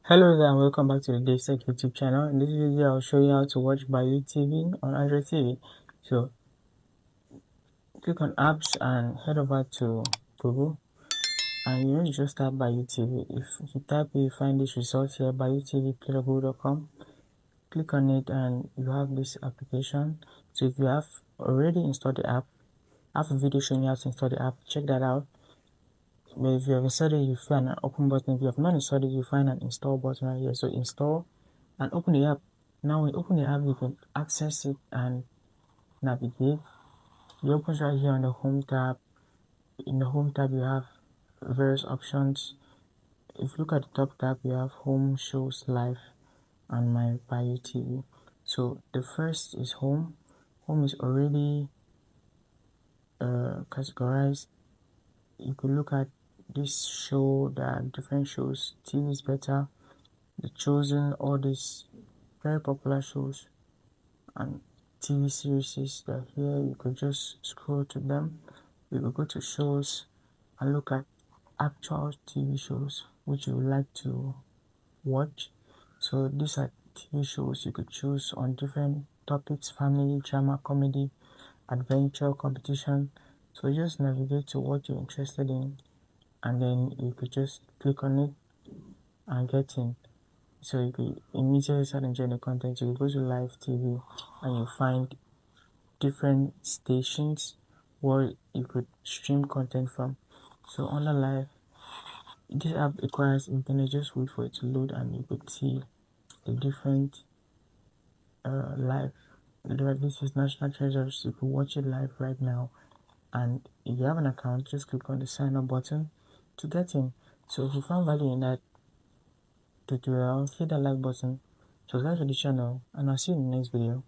Hello there and welcome back to the DaveTech YouTube channel. In this video, I'll show you how to watch BYUtv on Android TV. So, click on apps and head over to Google and you need to just type BYUtv. If you type it, you find this result here, BYUtvplayable.com. Click on it and you have this application. So if you have already installed the app, I have a video showing you how to install the app. Check that out. But if you have installed it, you find an open button. If you have not installed it, you find an install button right here. So install and open the app. Now when you open the app, you can access it and navigate. It opens right here on the home tab. In the home tab, you have various options. If you look at the top tab, you have home, shows, live, and my BYUtv. So the first is home. Home is already categorized. You could look at this show. There are different shows. TV is better. The Chosen, all these very popular shows and TV series that are here. You could just scroll to them. You could go to shows and look at actual TV shows which you would like to watch. So these are TV shows you could choose on different topics: family, drama, comedy, adventure, competition. So just navigate to what you're interested in and then you could just click on it and get in. So you could immediately start enjoying the content. You go to live TV and you find different stations where you could stream content from. So under live, this app requires internet. Just wait for it to load and you could see the different live. This is National Treasures. You could watch it live right now. And if you have an account, just click on the sign up button to get in. So if you found value in that tutorial, hit that like button, subscribe to the channel, and I'll see you in the next video.